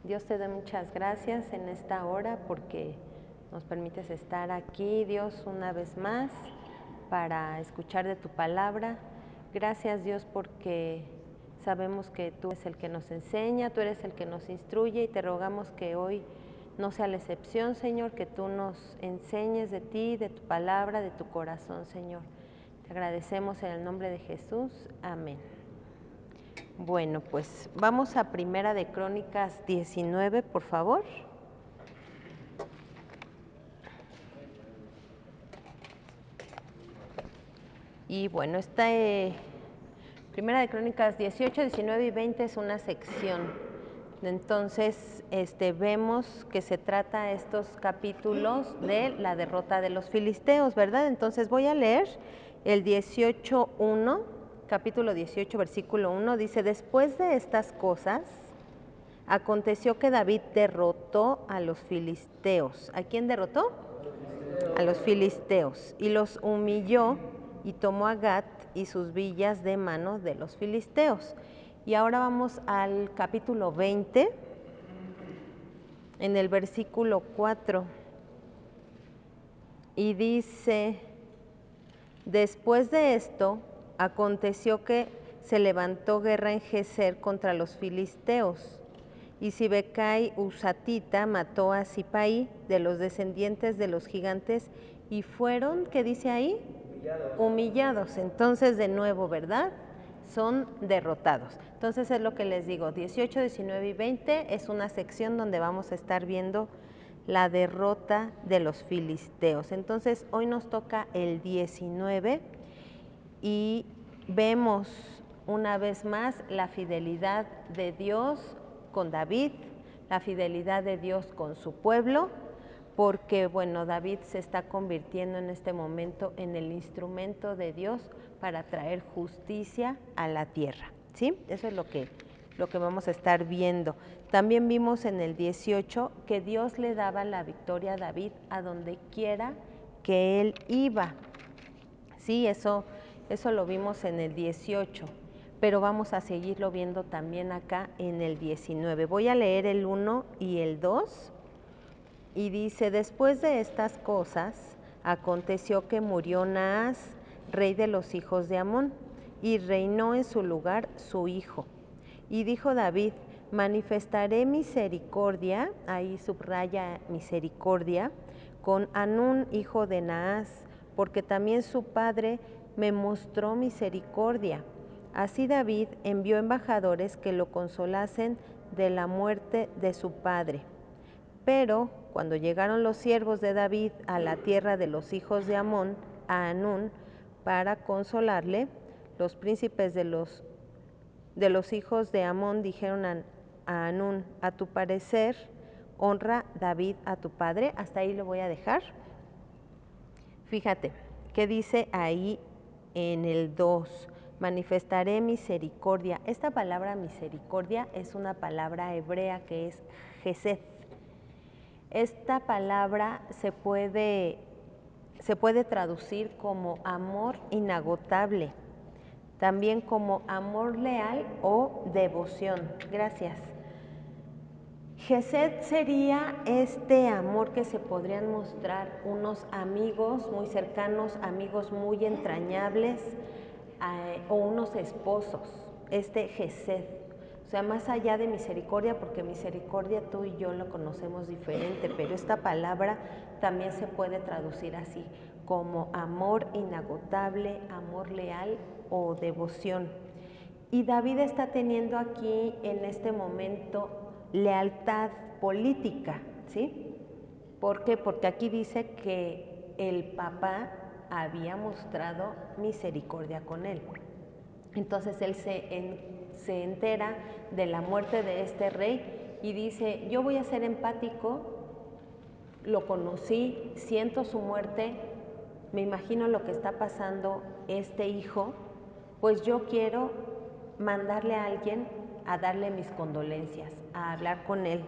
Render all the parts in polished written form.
Dios te dé muchas gracias en esta hora porque nos permites estar aquí, Dios, una vez más para escuchar de tu palabra. Gracias, Dios, porque sabemos que tú eres el que nos enseña, tú eres el que nos instruye y te rogamos que hoy no sea la excepción, Señor, que tú nos enseñes de ti, de tu palabra, de tu corazón, Señor. Te agradecemos en el nombre de Jesús. Amén. Bueno, pues vamos a Primera de Crónicas 19, por favor. Y bueno, Primera de Crónicas 18, 19 y 20 es una sección. Entonces, vemos que se trata estos capítulos de la derrota de los filisteos, ¿verdad? Entonces voy a leer el 18:1, capítulo 18, versículo 1, dice: después de estas cosas, aconteció que David derrotó a los filisteos. ¿A quién derrotó? A los filisteos. Y los humilló y tomó a Gat y sus villas de mano de los filisteos. Y ahora vamos al capítulo 20, en el versículo 4. Y dice: después de esto, aconteció que se levantó guerra en Geser contra los filisteos. Y Sibecai Husatita mató a Sipai de los descendientes de los gigantes y fueron, ¿qué dice ahí? Humillados. Entonces, de nuevo, ¿verdad? Son derrotados. Entonces es lo que les digo, 18, 19 y 20 es una sección donde vamos a estar viendo la derrota de los filisteos. Entonces hoy nos toca el 19 y vemos una vez más la fidelidad de Dios con David, la fidelidad de Dios con su pueblo, porque bueno, David se está convirtiendo en este momento en el instrumento de Dios para traer justicia a la tierra, ¿sí? Eso es lo que vamos a estar viendo. También vimos en el 18 que Dios le daba la victoria a David a donde quiera que él iba. Sí, eso lo vimos en el 18, pero vamos a seguirlo viendo también acá en el 19. Voy a leer el 1 y el 2 y dice: después de estas cosas, aconteció que murió Naas, rey de los hijos de Amón, y reinó en su lugar su hijo. Y dijo David: manifestaré misericordia, ahí subraya misericordia, con Hanún, hijo de Naas, porque también su padre me mostró misericordia. Así David envió embajadores que lo consolasen de la muerte de su padre. Pero cuando llegaron los siervos de David a la tierra de los hijos de Amón, a Hanún, para consolarle, los príncipes de los hijos de Amón dijeron a Hanún: a tu parecer, honra David a tu padre. Hasta ahí lo voy a dejar. Fíjate, ¿qué dice ahí en el 2? Manifestaré misericordia. Esta palabra misericordia es una palabra hebrea que es Gesed. Esta palabra se puede traducir como amor inagotable, también como amor leal o devoción. Gracias. Gesed sería este amor que se podrían mostrar unos amigos muy cercanos, amigos muy entrañables, o unos esposos, Gesed. O sea, más allá de misericordia, porque misericordia tú y yo lo conocemos diferente, pero esta palabra también se puede traducir así, como amor inagotable, amor leal o devoción. Y David está teniendo aquí en este momento lealtad política, ¿sí? ¿Por qué? Porque aquí dice que el papá había mostrado misericordia con él. Entonces él se entera de la muerte de este rey y dice: yo voy a ser empático, lo conocí, siento su muerte, me imagino lo que está pasando este hijo, pues yo quiero mandarle a alguien a darle mis condolencias, a hablar con él.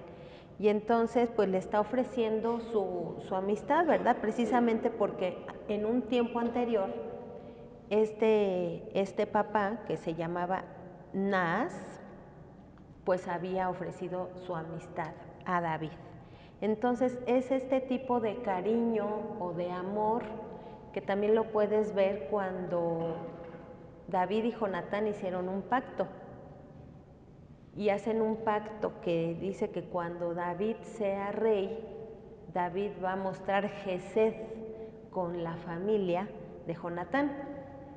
Y entonces pues le está ofreciendo su amistad, ¿verdad? Precisamente porque en un tiempo anterior este papá, que se llamaba Naas, pues había ofrecido su amistad a David. Entonces es este tipo de cariño o de amor que también lo puedes ver cuando David y Jonatán hicieron un pacto. Y hacen un pacto que dice que cuando David sea rey, David va a mostrar gesed con la familia de Jonatán,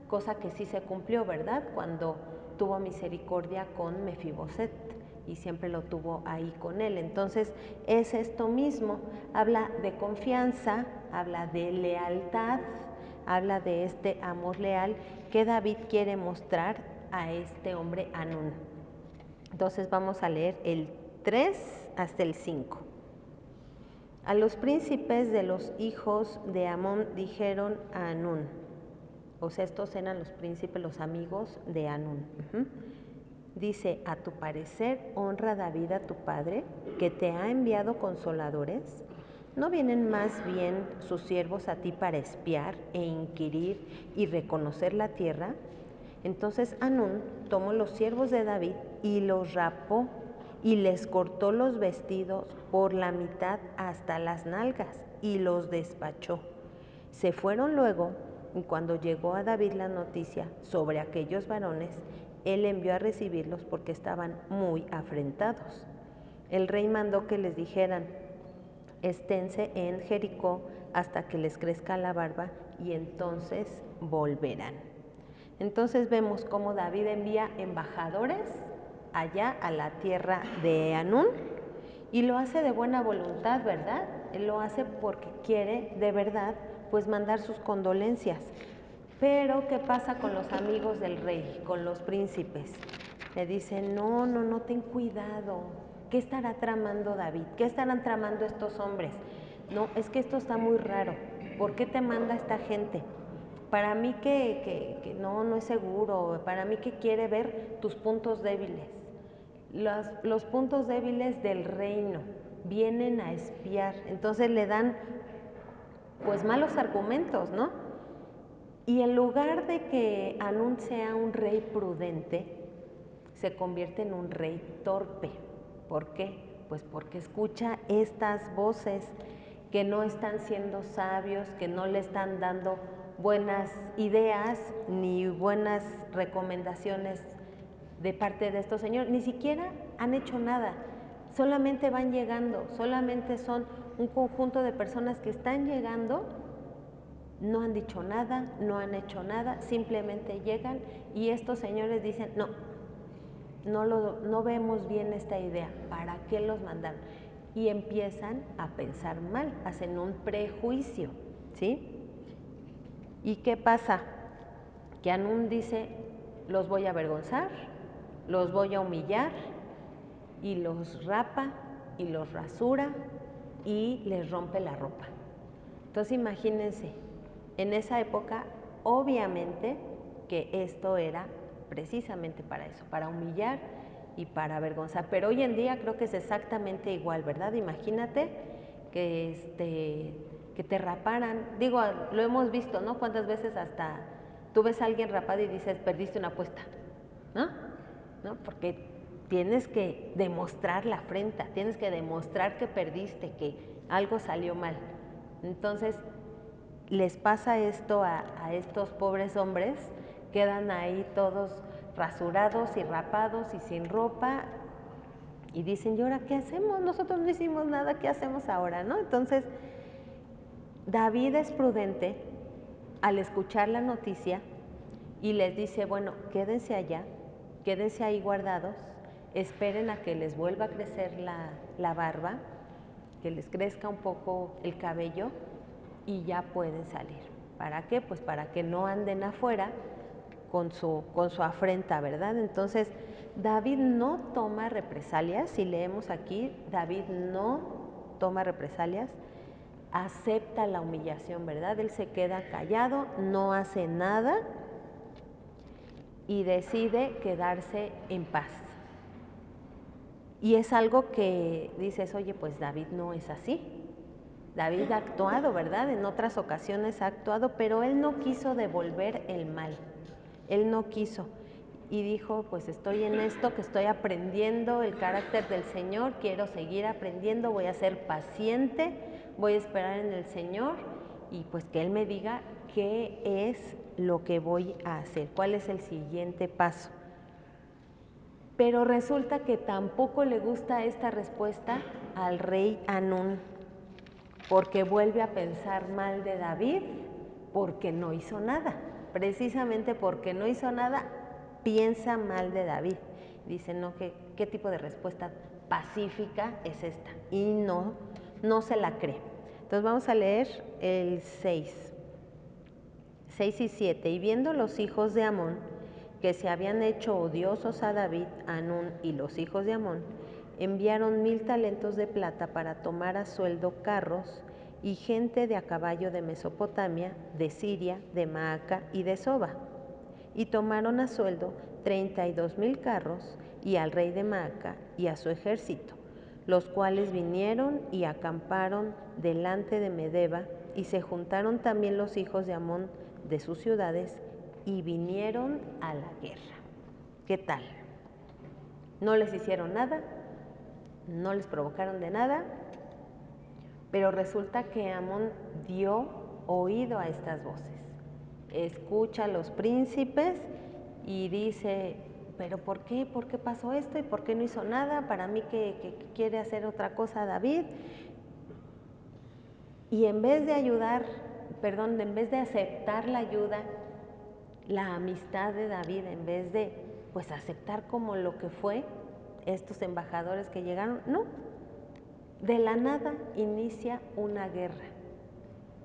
cosa que sí se cumplió, ¿verdad? Cuando tuvo misericordia con Mefiboset y siempre lo tuvo ahí con él. Entonces es esto mismo, habla de confianza, habla de lealtad, habla de este amor leal que David quiere mostrar a este hombre Hanún. Entonces vamos a leer el 3 hasta el 5. A los príncipes de los hijos de Amón dijeron a Hanún, o sea, estos eran los príncipes, los amigos de Hanún. Dice, a tu parecer honra David a tu padre, que te ha enviado consoladores. ¿No vienen más bien sus siervos a ti para espiar e inquirir y reconocer la tierra? Entonces Hanún tomó los siervos de David y los rapó y les cortó los vestidos por la mitad hasta las nalgas y los despachó. Se fueron luego y cuando llegó a David la noticia sobre aquellos varones, él envió a recibirlos porque estaban muy afrentados. El rey mandó que les dijeran, esténse en Jericó hasta que les crezca la barba y entonces volverán. Entonces vemos cómo David envía embajadores allá a la tierra de Hanún y lo hace de buena voluntad, ¿verdad? Él lo hace porque quiere de verdad pues mandar sus condolencias. Pero ¿qué pasa con los amigos del rey, con los príncipes? Le dicen, no, ten cuidado. ¿Qué estará tramando David? ¿Qué estarán tramando estos hombres? No, es que esto está muy raro. ¿Por qué te manda esta gente? Para mí que no es seguro. Para mí que quiere ver tus puntos débiles. Los puntos débiles del reino vienen a espiar. Entonces le dan pues malos argumentos, ¿no? Y en lugar de que Hanún sea un rey prudente, se convierte en un rey torpe. ¿Por qué? Pues porque escucha estas voces que no están siendo sabios, que no le están dando buenas ideas ni buenas recomendaciones de parte de estos señores. Ni siquiera han hecho nada, solamente van llegando, solamente son un conjunto de personas que están llegando. No han dicho nada, no han hecho nada, simplemente llegan y estos señores dicen, no vemos bien esta idea, ¿para qué los mandaron? Y empiezan a pensar mal, hacen un prejuicio, ¿sí? ¿Y qué pasa? Que Hanún dice, los voy a avergonzar, los voy a humillar, y los rapa, y los rasura, y les rompe la ropa. Entonces imagínense, en esa época, obviamente que esto era precisamente para eso, para humillar y para avergonzar. Pero hoy en día creo que es exactamente igual, ¿verdad? Imagínate que te raparan. Digo, lo hemos visto, ¿no? Cuántas veces hasta tú ves a alguien rapado y dices, perdiste una apuesta, ¿no? Porque tienes que demostrar la afrenta, tienes que demostrar que perdiste, que algo salió mal. Entonces, les pasa esto a estos pobres hombres, quedan ahí todos rasurados y rapados y sin ropa y dicen, ¿y ahora qué hacemos? Nosotros no hicimos nada, ¿qué hacemos ahora? ¿No? Entonces, David es prudente al escuchar la noticia y les dice, bueno, quédense allá, quédense ahí guardados, esperen a que les vuelva a crecer la barba, que les crezca un poco el cabello y ya pueden salir. ¿Para qué? Pues para que no anden afuera con su afrenta, ¿verdad? Entonces, David no toma represalias, si leemos aquí, David no toma represalias, acepta la humillación, ¿verdad? Él se queda callado, no hace nada y decide quedarse en paz. Y es algo que dices, oye, pues David no es así. David ha actuado, ¿verdad? En otras ocasiones ha actuado, pero él no quiso devolver el mal. Él no quiso. y dijo, pues estoy en esto, que estoy aprendiendo el carácter del Señor, quiero seguir aprendiendo, voy a ser paciente, voy a esperar en el Señor y pues que Él me diga qué es lo que voy a hacer, cuál es el siguiente paso. Pero resulta que tampoco le gusta esta respuesta al rey Anún, porque vuelve a pensar mal de David porque no hizo nada. Precisamente porque no hizo nada, piensa mal de David. Dice, no, ¿qué tipo de respuesta pacífica es esta? Y no se la cree. Entonces vamos a leer el 6 y 7. Y viendo los hijos de Amón que se habían hecho odiosos a David, Anún y los hijos de Amón, enviaron 1000 talentos de plata para tomar a sueldo carros y gente de a caballo de Mesopotamia, de Siria, de Maaca y de Soba. Y tomaron a sueldo 32,000 carros y al rey de Maaca y a su ejército, los cuales vinieron y acamparon delante de Medeba, y se juntaron también los hijos de Amón de sus ciudades y vinieron a la guerra. ¿Qué tal? No les hicieron nada, no les provocaron de nada, pero resulta que Amón dio oído a estas voces. Escucha a los príncipes y dice, pero ¿por qué? ¿Por qué pasó esto? ¿Y por qué no hizo nada? Para mí que quiere hacer otra cosa David. Y en vez de en vez de aceptar la ayuda, la amistad de David, en vez de pues aceptar como lo que fue estos embajadores que llegaron, no, de la nada inicia una guerra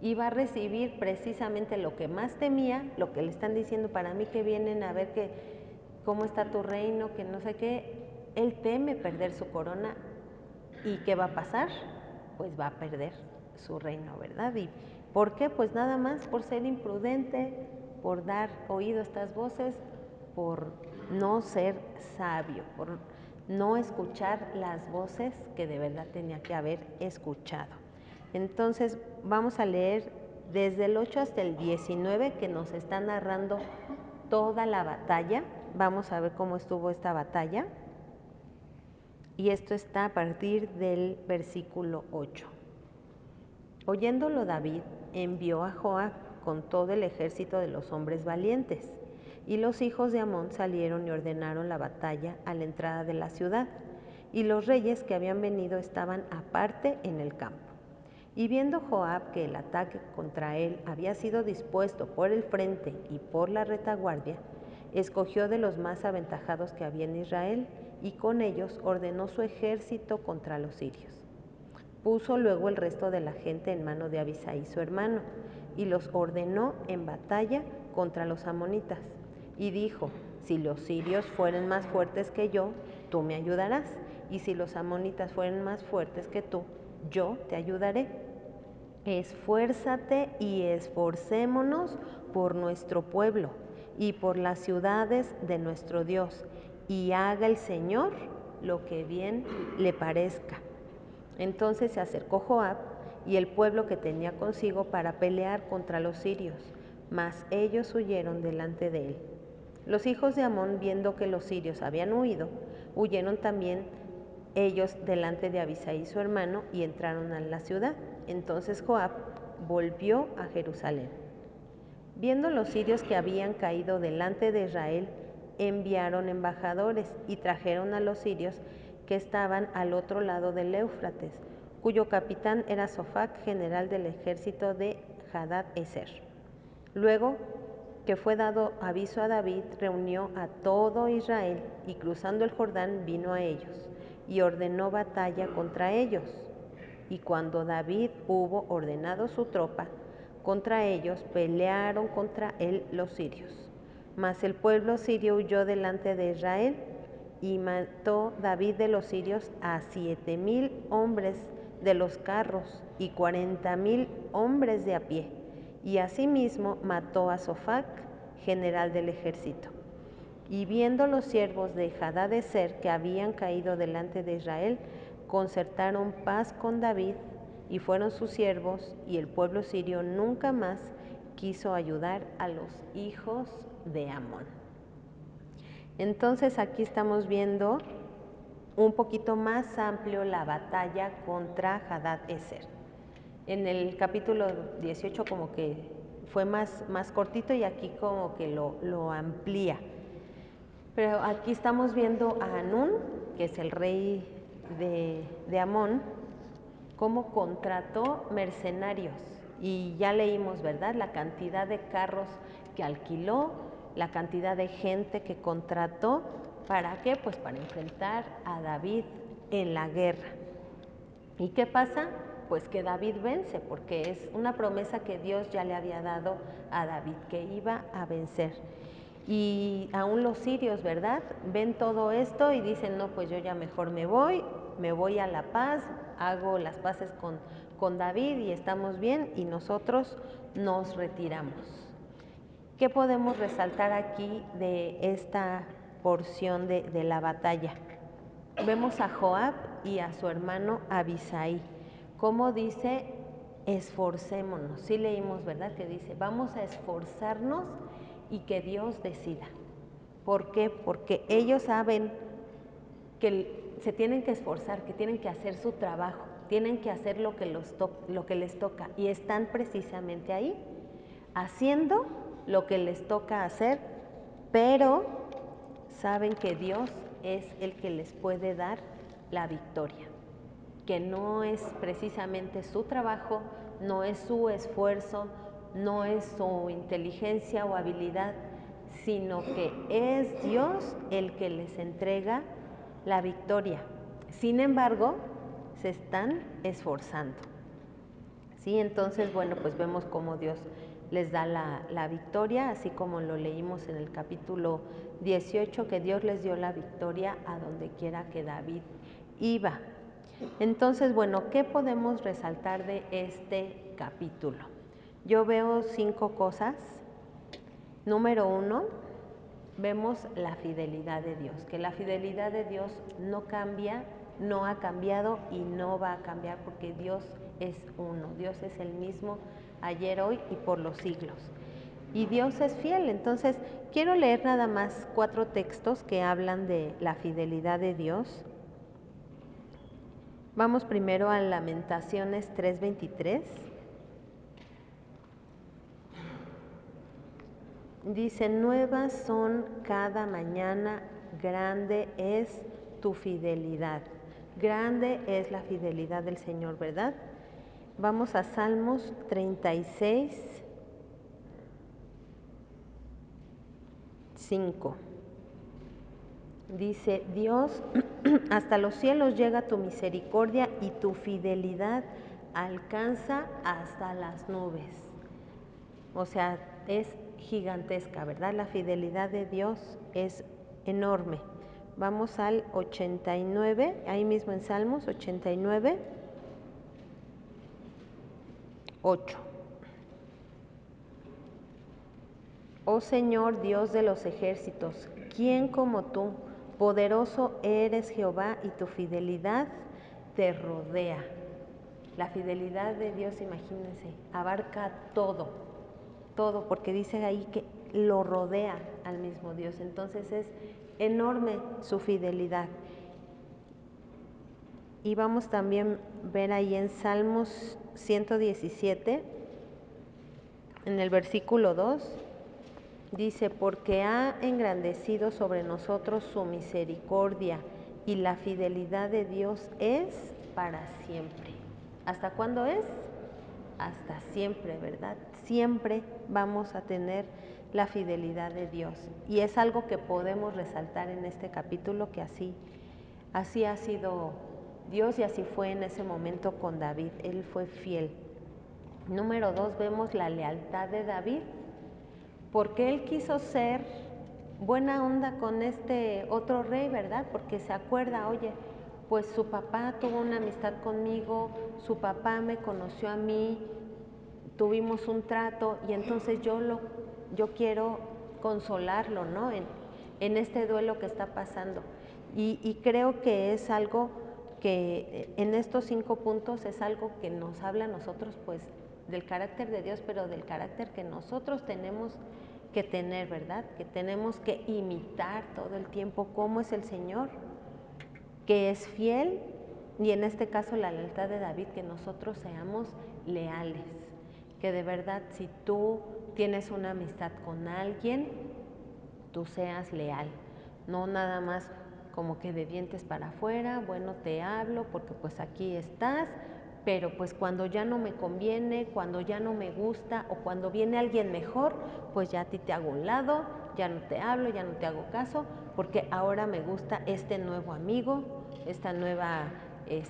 y va a recibir precisamente lo que más temía, lo que le están diciendo, para mí que vienen a ver que cómo está tu reino, que no sé qué. Él teme perder su corona. ¿Y qué va a pasar? Pues va a perder su reino, ¿verdad? ¿Y por qué? Pues nada más por ser imprudente, por dar oído a estas voces, por no ser sabio, por no escuchar las voces que de verdad tenía que haber escuchado. Entonces vamos a leer desde el 8 hasta el 19, que nos está narrando toda la batalla. Vamos a ver cómo estuvo esta batalla. Y esto está a partir del versículo 8. Oyéndolo David, envió a Joab con todo el ejército de los hombres valientes, y los hijos de Amón salieron y ordenaron la batalla a la entrada de la ciudad, y los reyes que habían venido estaban aparte en el campo. Y viendo Joab que el ataque contra él había sido dispuesto por el frente y por la retaguardia, escogió de los más aventajados que había en Israel, y con ellos ordenó su ejército contra los sirios. Puso luego el resto de la gente en mano de Abisai su hermano, y los ordenó en batalla contra los amonitas. Y dijo, si los sirios fueren más fuertes que yo, tú me ayudarás, y si los amonitas fueren más fuertes que tú, yo te ayudaré. Esfuérzate y esforcémonos por nuestro pueblo y por las ciudades de nuestro Dios, y haga el Señor lo que bien le parezca. Entonces se acercó Joab y el pueblo que tenía consigo para pelear contra los sirios, mas ellos huyeron delante de él. Los hijos de Amón, viendo que los sirios habían huido, huyeron también ellos delante de Abisai su hermano y entraron a la ciudad. Entonces Joab volvió a Jerusalén. Viendo los sirios que habían caído delante de Israel, enviaron embajadores y trajeron a los sirios que estaban al otro lado del Éufrates, cuyo capitán era Sofac, general del ejército de Hadad-Ezer. Luego que fue dado aviso a David, reunió a todo Israel y cruzando el Jordán vino a ellos y ordenó batalla contra ellos. Y cuando David hubo ordenado su tropa contra ellos, pelearon contra él los sirios. Mas el pueblo sirio huyó delante de Israel, y mató David de los sirios a 7,000 hombres de los carros y 40,000 hombres de a pie. Y asimismo mató a Sofac, general del ejército. Y viendo los siervos de Hadad-Ezer que habían caído delante de Israel, concertaron paz con David, y fueron sus siervos, y el pueblo sirio nunca más quiso ayudar a los hijos de Amón. Entonces aquí estamos viendo un poquito más amplio la batalla contra Hadad-Ezer. En el capítulo 18 como que fue más cortito y aquí como que lo amplía. Pero aquí estamos viendo a Hanún, que es el rey de Amón, cómo contrató mercenarios. Y ya leímos, ¿verdad?, la cantidad de carros que alquiló, la cantidad de gente que contrató. ¿Para qué? Pues para enfrentar a David en la guerra. ¿Y qué pasa? Pues que David vence, porque es una promesa que Dios ya le había dado a David, que iba a vencer. Y aún los sirios, ¿verdad?, ven todo esto y dicen, no, pues yo ya mejor me voy a la paz, hago las paces con David y estamos bien, y nosotros nos retiramos. ¿Qué podemos resaltar aquí de esta porción de la batalla? Vemos a Joab y a su hermano Abisai. Como dice, esforcémonos. Sí leímos, ¿verdad?, que dice, vamos a esforzarnos y que Dios decida. ¿Por qué? Porque ellos saben que se tienen que esforzar, que tienen que hacer su trabajo, tienen que hacer lo que les toca, y están precisamente ahí, haciendo lo que les toca hacer, pero saben que Dios es el que les puede dar la victoria, que no es precisamente su trabajo, no es su esfuerzo, no es su inteligencia o habilidad, sino que es Dios el que les entrega la victoria. Sin embargo, se están esforzando. ¿Sí? Entonces, bueno, pues vemos cómo Dios les da la victoria, así como lo leímos en el capítulo 18, que Dios les dio la victoria a donde quiera que David iba. Entonces, bueno, ¿qué podemos resaltar de este capítulo? Yo veo 5 cosas. Número 1, vemos la fidelidad de Dios, que la fidelidad de Dios no cambia, no ha cambiado y no va a cambiar, porque Dios es uno, Dios es el mismo ayer, hoy y por los siglos. Y Dios es fiel. Entonces, quiero leer nada más 4 textos que hablan de la fidelidad de Dios. Vamos primero a Lamentaciones 3:23. Dice, nuevas son cada mañana, grande es tu fidelidad. Grande es la fidelidad del Señor, ¿verdad? Vamos a Salmos 36, 5. Dice, Dios, hasta los cielos llega tu misericordia y tu fidelidad alcanza hasta las nubes. O sea, es gigantesca, ¿verdad? La fidelidad de Dios es enorme. Vamos al 89, ahí mismo en Salmos 89, 8. Oh Señor, Dios de los ejércitos, ¿quién como tú? Poderoso eres Jehová y tu fidelidad te rodea. La fidelidad de Dios, imagínense, abarca todo, todo, porque dice ahí que lo rodea al mismo Dios. Entonces es enorme su fidelidad. Y vamos también a ver ahí en Salmos 117, en el versículo 2, dice, porque ha engrandecido sobre nosotros su misericordia y la fidelidad de Dios es para siempre. ¿Hasta cuándo es? Hasta siempre, ¿verdad? Siempre vamos a tener la fidelidad de Dios. Y es algo que podemos resaltar en este capítulo, que así ha sido Dios, y así fue en ese momento con David. Él fue fiel. Número 2, vemos la lealtad de David, porque él quiso ser buena onda con este otro rey, ¿verdad? Porque se acuerda, oye, pues su papá tuvo una amistad conmigo, su papá me conoció a mí, tuvimos un trato, y entonces yo quiero consolarlo, ¿no? En este duelo que está pasando. Y creo que es algo que en estos 5 puntos es algo que nos habla a nosotros, pues, del carácter de Dios, pero del carácter que nosotros tenemos que tener, ¿verdad? Que tenemos que imitar todo el tiempo cómo es el Señor, que es fiel, y en este caso la lealtad de David, que nosotros seamos leales, que de verdad si tú tienes una amistad con alguien, tú seas leal, no nada más como que de dientes para afuera, bueno, te hablo porque pues aquí estás, pero pues cuando ya no me conviene, cuando ya no me gusta o cuando viene alguien mejor, pues ya a ti te hago un lado, ya no te hablo, ya no te hago caso, porque ahora me gusta este nuevo amigo, esta nueva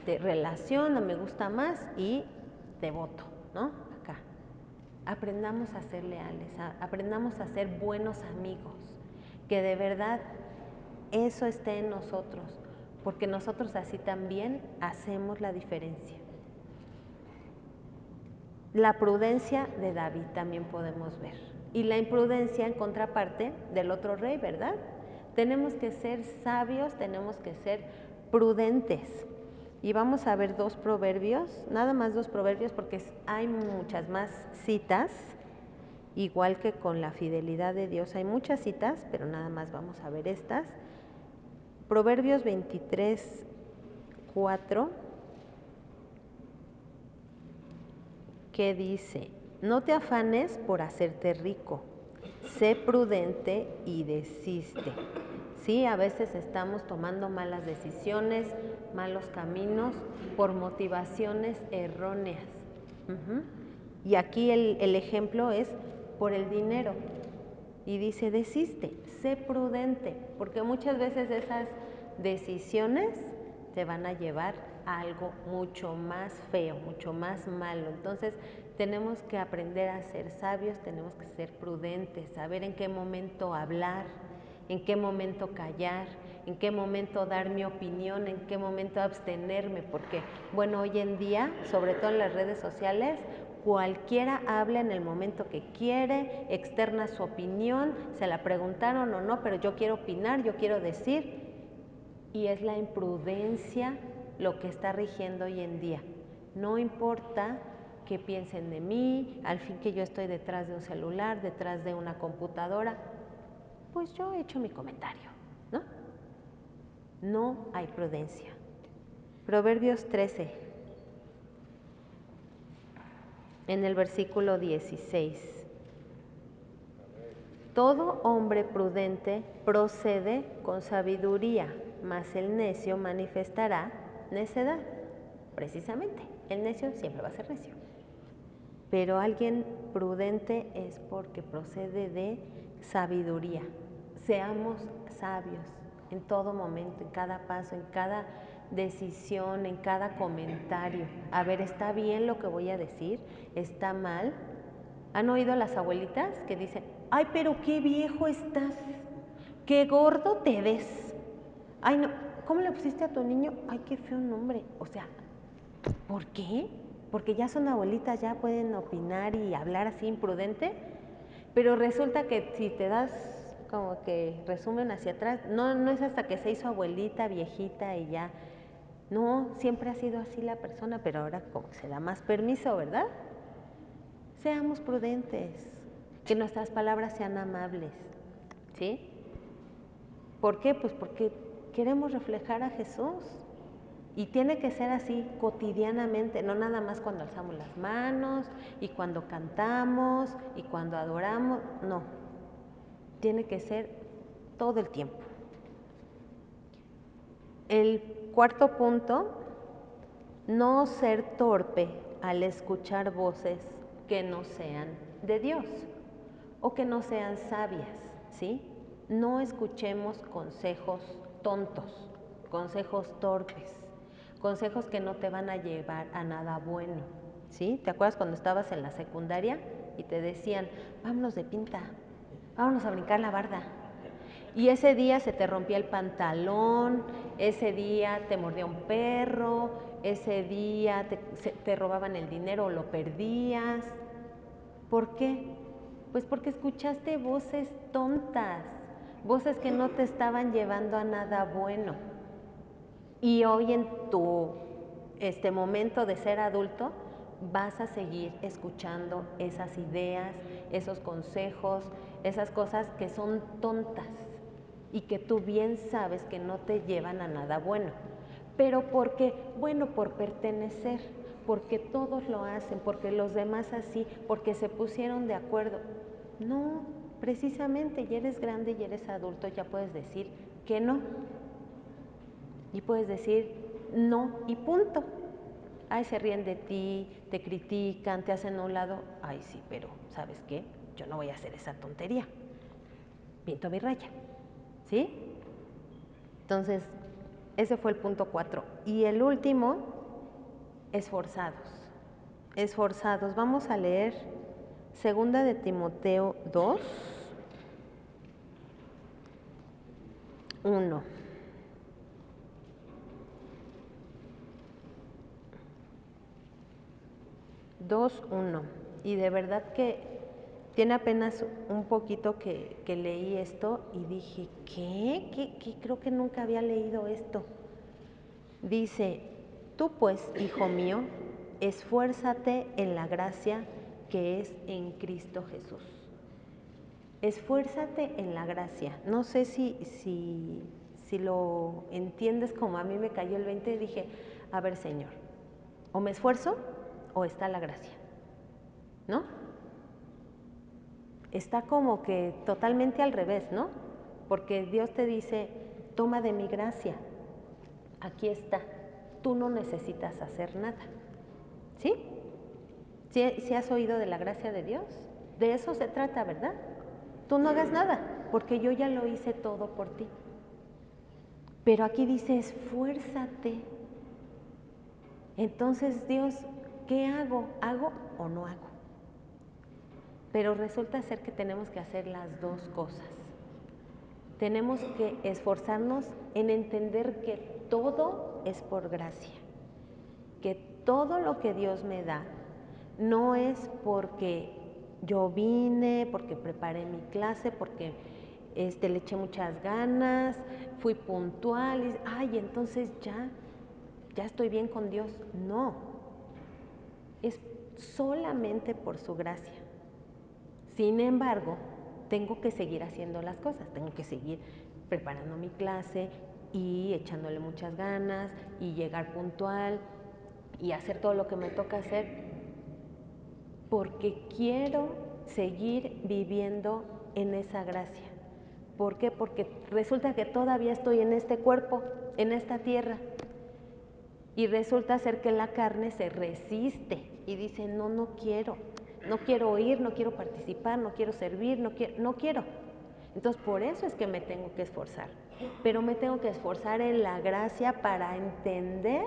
relación, me gusta más y te voto, ¿no? Acá. Aprendamos a ser leales, aprendamos a ser buenos amigos, que de verdad eso esté en nosotros, porque nosotros así también hacemos la diferencia. La prudencia de David también podemos ver, y la imprudencia en contraparte del otro rey, ¿verdad? Tenemos que ser sabios, tenemos que ser prudentes. Y vamos a ver 2 proverbios, nada más 2 proverbios, porque hay muchas más citas, igual que con la fidelidad de Dios hay muchas citas, pero nada más vamos a ver estas. Proverbios 23, 4, que dice: no te afanes por hacerte rico, sé prudente y desiste. Sí, a veces estamos tomando malas decisiones, malos caminos por motivaciones erróneas. Y aquí el ejemplo es por el dinero. Y dice, desiste, sé prudente, porque muchas veces esas decisiones te van a llevar a algo mucho más feo, mucho más malo. Entonces tenemos que aprender a ser sabios, tenemos que ser prudentes, saber en qué momento hablar, en qué momento callar, en qué momento dar mi opinión, en qué momento abstenerme, porque bueno, hoy en día, sobre todo en las redes sociales, cualquiera habla en el momento que quiere, externa su opinión, se la preguntaron o no, pero yo quiero opinar, yo quiero decir, y es la imprudencia lo que está rigiendo hoy en día. No importa qué piensen de mí, al fin que yo estoy detrás de un celular, detrás de una computadora, pues yo he hecho mi comentario, ¿no? No hay prudencia. Proverbios 13, en el versículo 16. Todo hombre prudente procede con sabiduría, mas el necio manifestará necedad. Precisamente, el necio siempre va a ser necio. Pero alguien prudente es porque procede de sabiduría. Seamos sabios en todo momento, en cada paso, en cada decisión, en cada comentario. A ver, ¿está bien lo que voy a decir? ¿Está mal? ¿Han oído a las abuelitas que dicen, ay, pero qué viejo estás, qué gordo te ves? Ay, no, ¿cómo le pusiste a tu niño? Ay, qué feo nombre. O sea, ¿por qué? Porque ya son abuelitas, ya pueden opinar y hablar así imprudente, pero resulta que si te das como que resumen hacia atrás, no es hasta que se hizo abuelita, viejita y ya. No, siempre ha sido así la persona, pero ahora como que se da más permiso, ¿verdad? Seamos prudentes, que nuestras palabras sean amables, ¿sí? ¿Por qué? Pues porque queremos reflejar a Jesús. Y tiene que ser así cotidianamente, no nada más cuando alzamos las manos y cuando cantamos y cuando adoramos, no. Tiene que ser todo el tiempo. El cuarto punto, no ser torpe al escuchar voces que no sean de Dios o que no sean sabias, ¿sí? No escuchemos consejos tontos, consejos torpes, consejos que no te van a llevar a nada bueno, ¿sí? ¿Te acuerdas cuando estabas en la secundaria y te decían, vámonos de pinta, vámonos a brincar la barda? Y ese día se te rompía el pantalón, ese día te mordía un perro, ese día te robaban el dinero o lo perdías. ¿Por qué? Pues porque escuchaste voces tontas, voces que no te estaban llevando a nada bueno. Y hoy en tu momento de ser adulto vas a seguir escuchando esas ideas, esos consejos, esas cosas que son tontas y que tú bien sabes que no te llevan a nada bueno, pero porque, bueno, por pertenecer, porque todos lo hacen, porque los demás así, porque se pusieron de acuerdo. No, precisamente ya eres grande y eres adulto, ya puedes decir que no. Y puedes decir no y punto. Ay, se ríen de ti, te critican, te hacen a un lado. Ay, sí, pero ¿sabes qué? Yo no voy a hacer esa tontería. Pinto mi raya, ¿sí? Entonces, ese fue el punto 4. Y el último, esforzados. Esforzados. Vamos a leer 2 de Timoteo 2, 1. 2:1. Y de verdad que tiene apenas un poquito que leí esto y dije, ¿Qué? Creo que nunca había leído esto. Dice, tú pues, hijo mío, esfuérzate en la gracia que es en Cristo Jesús. Esfuérzate en la gracia. No sé si lo entiendes como a mí me cayó el 20 y dije, a ver, Señor, o me esfuerzo o está la gracia, ¿no? Está como que totalmente al revés, ¿no? Porque Dios te dice, toma de mi gracia, aquí está, tú no necesitas hacer nada, ¿sí? ¿Sí has oído de la gracia de Dios? De eso se trata, ¿verdad? Tú no hagas nada, porque yo ya lo hice todo por ti. Pero aquí dice, esfuérzate. Entonces, Dios, ¿qué hago? ¿Hago o no hago? Pero resulta ser que tenemos que hacer las dos cosas. Tenemos que esforzarnos en entender que todo es por gracia, que todo lo que Dios me da no es porque yo vine, porque preparé mi clase, porque le eché muchas ganas, fui puntual y ay, entonces ya estoy bien con Dios. No, es solamente por su gracia. Sin embargo, tengo que seguir haciendo las cosas, tengo que seguir preparando mi clase y echándole muchas ganas y llegar puntual y hacer todo lo que me toca hacer porque quiero seguir viviendo en esa gracia. ¿Por qué? Porque resulta que todavía estoy en este cuerpo, en esta tierra, y resulta ser que la carne se resiste y dice, no quiero oír, no quiero participar, no quiero servir, no quiero. Entonces por eso es que me tengo que esforzar, pero me tengo que esforzar en la gracia para entender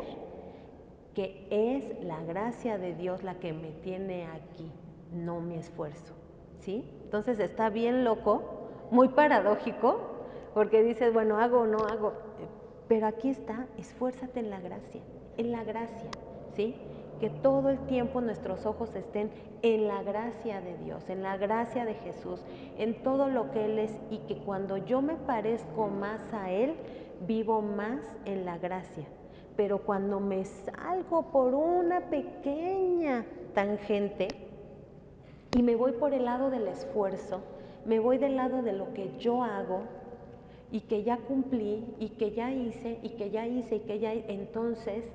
que es la gracia de Dios la que me tiene aquí, no mi esfuerzo, ¿sí? Entonces está bien loco, muy paradójico, porque dices, bueno, hago o no hago, pero aquí está, esfuérzate en la gracia, ¿sí? Que todo el tiempo nuestros ojos estén en la gracia de Dios, en la gracia de Jesús, en todo lo que Él es y que cuando yo me parezco más a Él, vivo más en la gracia. Pero cuando me salgo por una pequeña tangente y me voy por el lado del esfuerzo, me voy del lado de lo que yo hago y que ya cumplí y que ya hice y que ya hice y que ya hice, entonces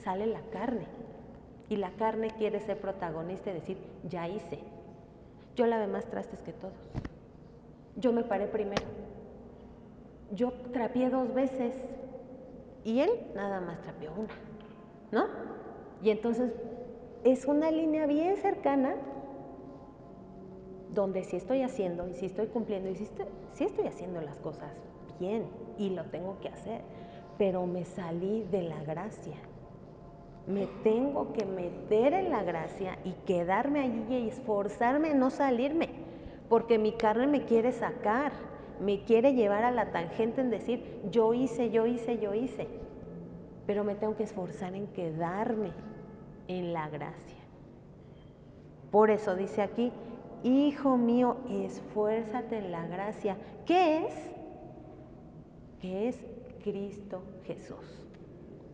sale la carne. Y la carne quiere ser protagonista y decir, ya hice. Yo lavé más trastes que todos. Yo me paré primero. Yo trapeé 2 veces y él nada más trapeó una, ¿no? Y entonces es una línea bien cercana donde sí estoy haciendo y sí estoy cumpliendo y sí estoy haciendo las cosas bien y lo tengo que hacer, pero me salí de la gracia. Me tengo que meter en la gracia y quedarme allí y esforzarme en no salirme, porque mi carne me quiere sacar, me quiere llevar a la tangente en decir, yo hice, pero me tengo que esforzar en quedarme en la gracia. Por eso dice aquí, hijo mío, esfuérzate en la gracia. ¿Qué es? Que es Cristo Jesús.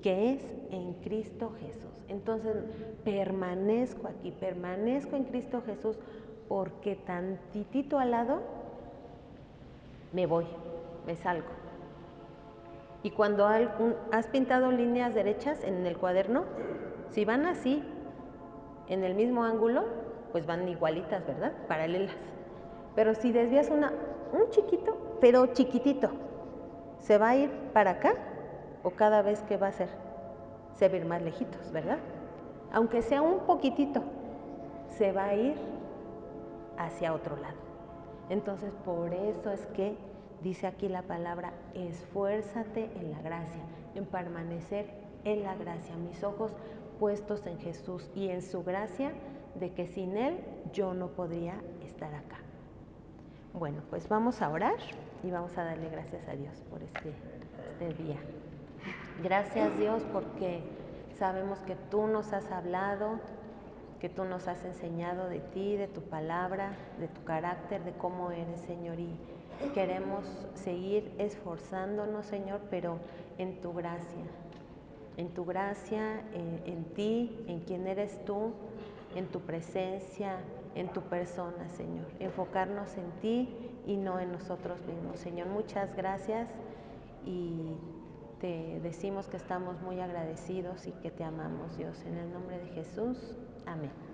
Que es en Cristo Jesús. Entonces permanezco aquí, permanezco en Cristo Jesús porque tantitito al lado me voy, me salgo. Y cuando has pintado líneas derechas en el cuaderno, si van así, en el mismo ángulo, pues van igualitas, ¿verdad? Paralelas. Pero si desvías un chiquito, pero chiquitito, ¿se va a ir para acá o cada vez que va a ser? Se va a ir más lejitos, ¿verdad? Aunque sea un poquitito, se va a ir hacia otro lado. Entonces, por eso es que dice aquí la palabra, esfuérzate en la gracia, en permanecer en la gracia. Mis ojos puestos en Jesús y en su gracia, de que sin Él yo no podría estar acá. Bueno, pues vamos a orar y vamos a darle gracias a Dios por este día. Gracias, Dios, porque sabemos que tú nos has hablado, que tú nos has enseñado de ti, de tu palabra, de tu carácter, de cómo eres, Señor, y queremos seguir esforzándonos, Señor, pero en tu gracia, en ti, en quién eres tú, en tu presencia, en tu persona, Señor. Enfocarnos en ti y no en nosotros mismos. Señor, muchas gracias y te decimos que estamos muy agradecidos y que te amamos, Dios. En el nombre de Jesús, amén.